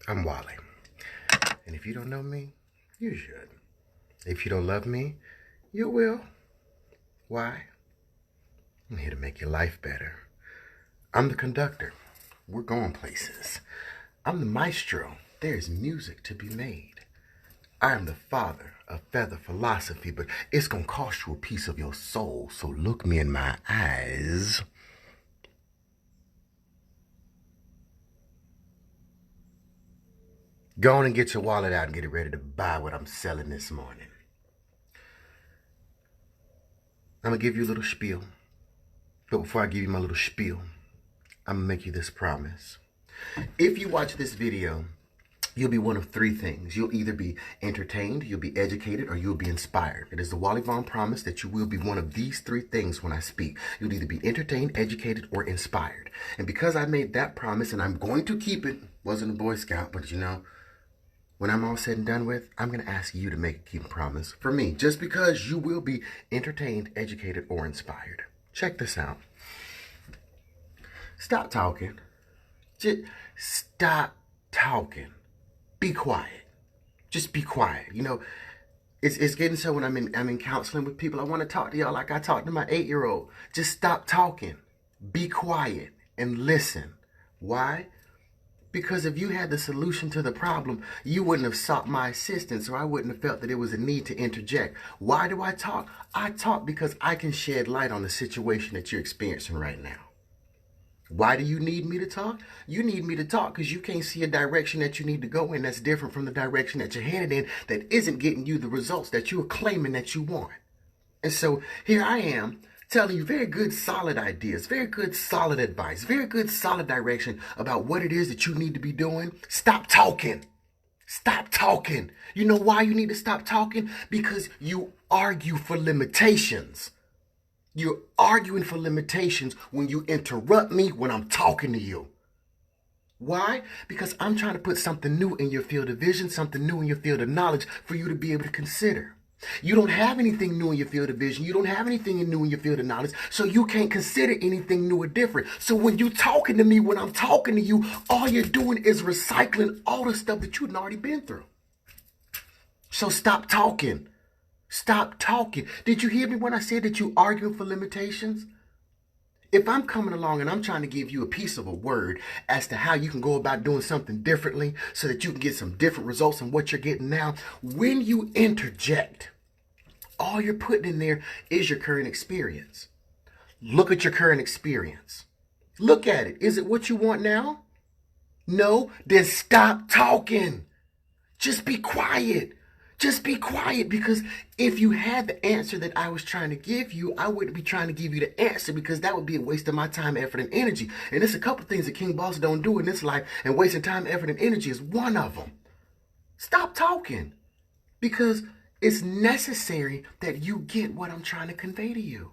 I'm Wally. And if you don't know me, you should. If you don't love me, you will. Why? I'm here to make your life better. I'm the conductor. We're going places. I'm the maestro. There's music to be made. I am the father of feather philosophy, but it's gonna cost you a piece of your soul, so look me in my eyes. Go on and get your wallet out and get it ready to buy what I'm selling this morning. I'm gonna give you a little spiel. But before I give you my little spiel, I'm gonna make you this promise. If you watch this video, you'll be one of three things. You'll either be entertained, you'll be educated, or you'll be inspired. It is the Wally Vaughn promise that you will be one of these three things when I speak. You'll either be entertained, educated, or inspired. And because I made that promise, and I'm going to keep it, wasn't a Boy Scout, but you know, when I'm all said and done with, I'm going to ask you to keep a promise for me, just because you will be entertained, educated, or inspired. Check this out. Stop talking. Just stop talking. Be quiet. Just be quiet. You know, it's getting so when I'm in counseling with people, I want to talk to y'all like I talk to my 8-year-old. Just stop talking. Be quiet and listen. Why? Because if you had the solution to the problem, you wouldn't have sought my assistance, or I wouldn't have felt that there was a need to interject. Why do I talk? I talk because I can shed light on the situation that you're experiencing right now. Why do you need me to talk? You need me to talk because you can't see a direction that you need to go in that's different from the direction that you're headed in, that isn't getting you the results that you are claiming that you want. And so here I am, telling you very good, solid ideas, very good, solid advice, very good, solid direction about what it is that you need to be doing. Stop talking. Stop talking. You know why you need to stop talking? Because you argue for limitations. You're arguing for limitations when you interrupt me when I'm talking to you. Why? Because I'm trying to put something new in your field of vision, something new in your field of knowledge for you to be able to consider. You don't have anything new in your field of vision. You don't have anything new in your field of knowledge, so you can't consider anything new or different. So when you're talking to me, when I'm talking to you, all you're doing is recycling all the stuff that you've already been through. So stop talking. Stop talking. Did you hear me when I said that you arguing for limitations? If I'm coming along and I'm trying to give you a piece of a word as to how you can go about doing something differently so that you can get some different results than what you're getting now, when you interject, all you're putting in there is your current experience. Look at your current experience. Look at it. Is it what you want now? No? Then stop talking. Just be quiet. Just be quiet, because if you had the answer that I was trying to give you, I wouldn't be trying to give you the answer, because that would be a waste of my time, effort, and energy. And there's a couple things that King Boss don't do in this life, and wasting time, effort, and energy is one of them. Stop talking, because it's necessary that you get what I'm trying to convey to you.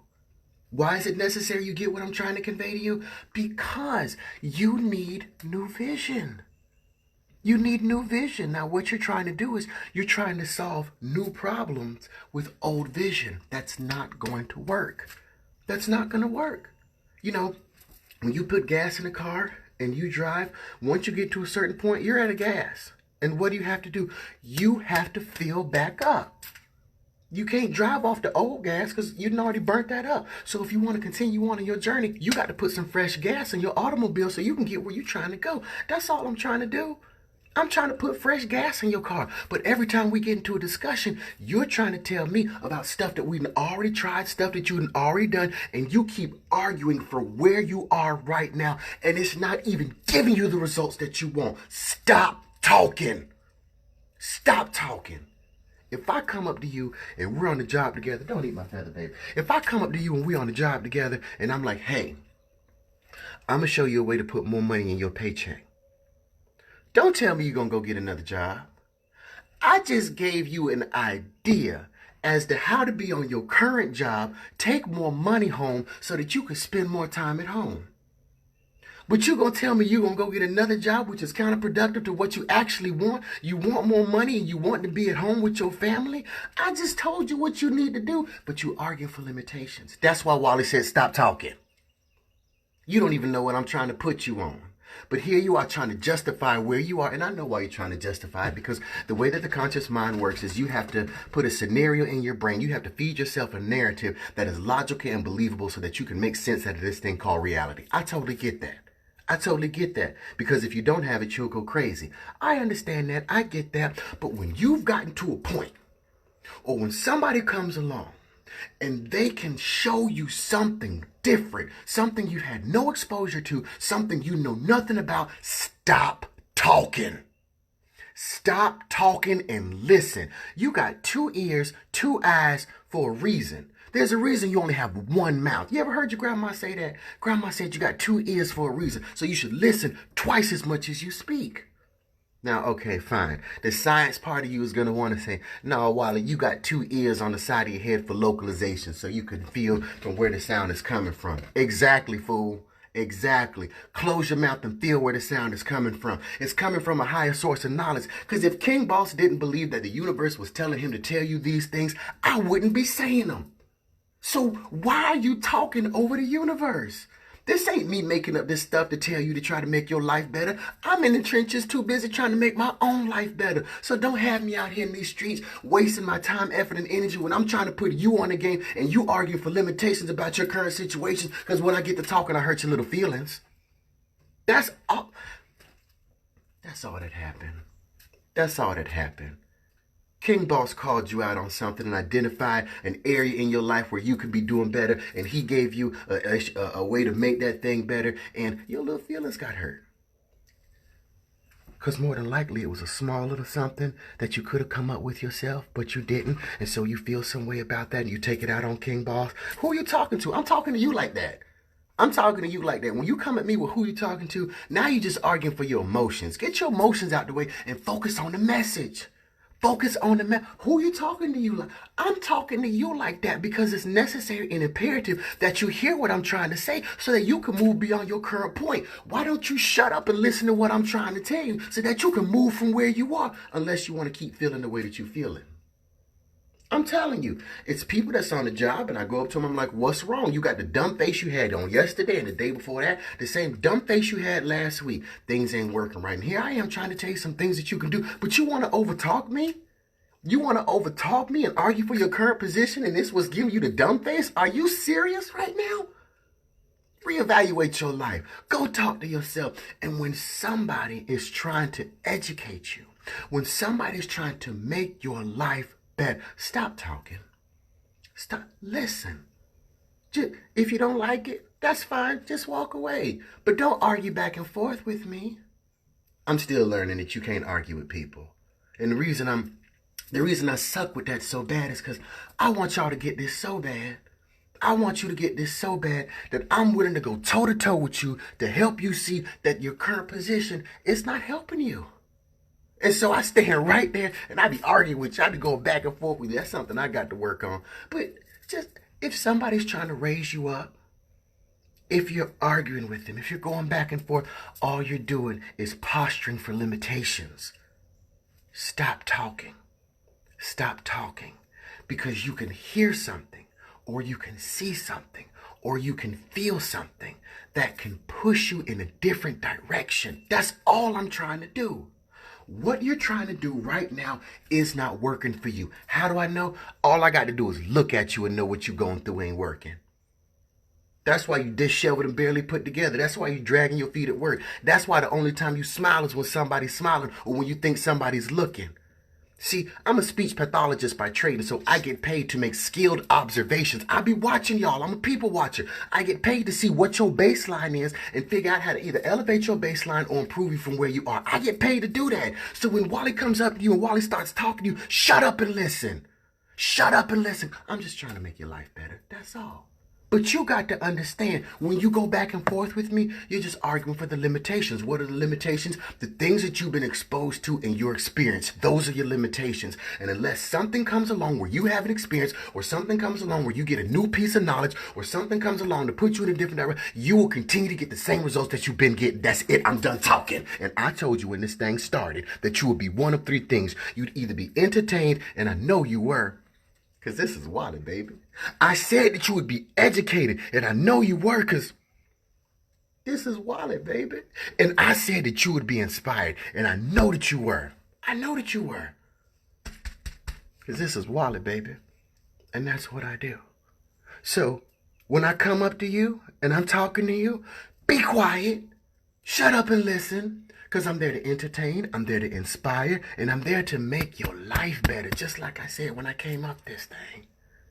Why is it necessary you get what I'm trying to convey to you? Because you need new vision. You need new vision. Now, what you're trying to do is you're trying to solve new problems with old vision. That's not going to work. That's not going to work. You know, when you put gas in a car and you drive, once you get to a certain point, you're out of gas. And what do you have to do? You have to fill back up. You can't drive off the old gas because you already burnt that up. So if you want to continue on in your journey, you got to put some fresh gas in your automobile so you can get where you're trying to go. That's all I'm trying to do. I'm trying to put fresh gas in your car. But every time we get into a discussion, you're trying to tell me about stuff that we've already tried, stuff that you've already done, and you keep arguing for where you are right now, and it's not even giving you the results that you want. Stop talking. Stop talking. If I come up to you and we're on the job together, don't eat my feather, baby. If I come up to you and we're on the job together and I'm like, hey, I'm going to show you a way to put more money in your paycheck. Don't tell me you're going to go get another job. I just gave you an idea as to how to be on your current job, take more money home so that you can spend more time at home. But you're going to tell me you're going to go get another job, which is counterproductive to what you actually want. You want more money and you want to be at home with your family. I just told you what you need to do, but you argue for limitations. That's why Wally said, stop talking. You don't even know what I'm trying to put you on. But here you are trying to justify where you are. And I know why you're trying to justify it, because the way that the conscious mind works is you have to put a scenario in your brain. You have to feed yourself a narrative that is logical and believable so that you can make sense out of this thing called reality. I totally get that. I totally get that, because if you don't have it, you'll go crazy. I understand that. I get that. But when you've gotten to a point, or when somebody comes along and they can show you something different, something you had no exposure to, something you know nothing about, stop talking. Stop talking and listen. You got 2 ears, 2 eyes for a reason. There's a reason you only have 1 mouth. You ever heard your grandma say that? Grandma said you got 2 ears for a reason. So you should listen twice as much as you speak. Now, okay, fine. The science part of you is going to want to say, no, Wally, you got 2 ears on the side of your head for localization so you can feel from where the sound is coming from. Exactly, fool. Exactly. Close your mouth and feel where the sound is coming from. It's coming from a higher source of knowledge. Because if King Boss didn't believe that the universe was telling him to tell you these things, I wouldn't be saying them. So why are you talking over the universe? This ain't me making up this stuff to tell you to try to make your life better. I'm in the trenches too busy trying to make my own life better. So don't have me out here in these streets wasting my time, effort, and energy when I'm trying to put you on the game and you arguing for limitations about your current situation, because when I get to talking, I hurt your little feelings. That's all. That's all that happened. That's all that happened. King Boss called you out on something and identified an area in your life where you could be doing better, and he gave you a way to make that thing better, and your little feelings got hurt. Because more than likely it was a small little something that you could have come up with yourself, but you didn't, and so you feel some way about that and you take it out on King Boss. Who are you talking to? I'm talking to you like that. I'm talking to you like that. When you come at me with who you talking to, now you're just arguing for your emotions. Get your emotions out the way and focus on the message. Focus on the man. Who you talking to you like? I'm talking to you like that because it's necessary and imperative that you hear what I'm trying to say so that you can move beyond your current point. Why don't you shut up and listen to what I'm trying to tell you so that you can move from where you are, unless you want to keep feeling the way that you're feeling. I'm telling you, it's people that's on the job, and I go up to them, I'm like, what's wrong? You got the dumb face you had on yesterday and the day before that, the same dumb face you had last week. Things ain't working right. And here I am trying to tell you some things that you can do, but you want to overtalk me? You want to overtalk me and argue for your current position, and this was giving you the dumb face? Are you serious right now? Reevaluate your life. Go talk to yourself. And when somebody is trying to educate you, when somebody is trying to make your life better, stop talking. Stop. Listen. If you don't like it, that's fine. Just walk away. But don't argue back and forth with me. I'm still learning that you can't argue with people. And the reason I suck with that so bad is because I want y'all to get this so bad. I want you to get this so bad that I'm willing to go toe-to-toe with you to help you see that your current position is not helping you. And so I stand right there and I be arguing with you. I be going back and forth with you. That's something I got to work on. But just if somebody's trying to raise you up, if you're arguing with them, if you're going back and forth, all you're doing is posturing for limitations. Stop talking. Stop talking, because you can hear something, or you can see something, or you can feel something that can push you in a different direction. That's all I'm trying to do. What you're trying to do right now is not working for you. How do I know? All I got to do is look at you and know what you're going through ain't working. That's why you disheveled and barely put together. That's why you're dragging your feet at work. That's why the only time you smile is when somebody's smiling or when you think somebody's looking. See, I'm a speech pathologist by trade, and so I get paid to make skilled observations. I be watching y'all. I'm a people watcher. I get paid to see what your baseline is and figure out how to either elevate your baseline or improve you from where you are. I get paid to do that. So when Wally comes up to you and Wally starts talking to you, shut up and listen. Shut up and listen. I'm just trying to make your life better. That's all. But you got to understand, when you go back and forth with me, you're just arguing for the limitations. What are the limitations? The things that you've been exposed to in your experience. Those are your limitations. And unless something comes along where you have an experience, or something comes along where you get a new piece of knowledge, or something comes along to put you in a different direction, you will continue to get the same results that you've been getting. That's it. I'm done talking. And I told you when this thing started that you would be one of 3 things. You'd either be entertained, and I know you were, because this is Wally, baby. I said that you would be educated, and I know you were, because This is Wally, baby. And I said that you would be inspired, and I know that you were. I know that you were. Because this is Wally, baby. And that's what I do. So, when I come up to you and I'm talking to you, be quiet. Shut up and listen. Because I'm there to entertain, I'm there to inspire, and I'm there to make your life better. Just like I said when I came up this thing.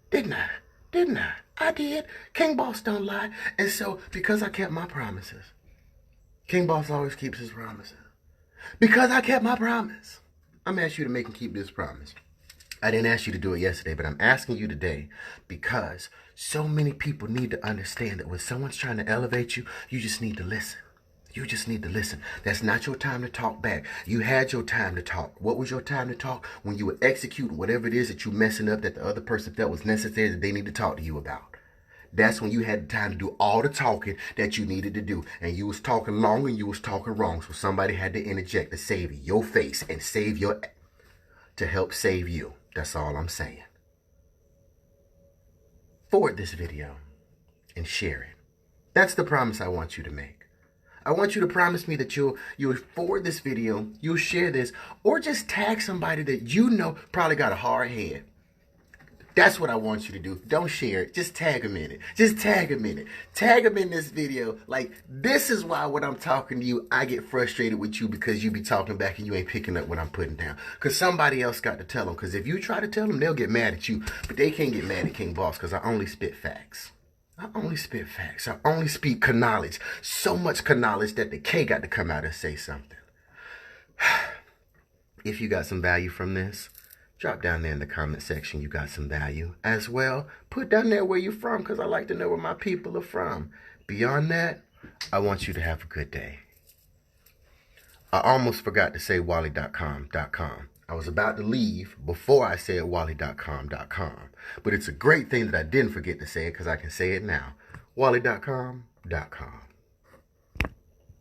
Didn't I? Didn't I? I did. King Boss don't lie. And so, because I kept my promises, King Boss always keeps his promises. Because I kept my promise, I'm asking you to make and keep this promise. I didn't ask you to do it yesterday, but I'm asking you today because so many people need to understand that when someone's trying to elevate you, you just need to listen. You just need to listen. That's not your time to talk back. You had your time to talk. What was your time to talk? When you were executing whatever it is that you're messing up that the other person felt was necessary that they need to talk to you about. That's when you had the time to do all the talking that you needed to do. And you was talking long and you was talking wrong. So somebody had to interject to save your face and to help save you. That's all I'm saying. Forward this video and share it. That's the promise I want you to make. I want you to promise me that you'll forward this video, you'll share this, or just tag somebody that you know probably got a hard head. That's what I want you to do. Don't share it. Just tag them in it. Just tag them in it. Tag them in this video. Like, this is why when I'm talking to you, I get frustrated with you because you be talking back and you ain't picking up what I'm putting down. Because somebody else got to tell them. Because if you try to tell them, they'll get mad at you. But they can't get mad at King Boss because I only spit facts. I only spit facts. I only speak knowledge. So much knowledge that the K got to come out and say something. If you got some value from this, drop down there in the comment section you got some value. As well, put down there where you're from because I like to know where my people are from. Beyond that, I want you to have a good day. I almost forgot to say wally.com. I was about to leave before I said wally.com. But it's a great thing that I didn't forget to say it because I can say it now. wally.com.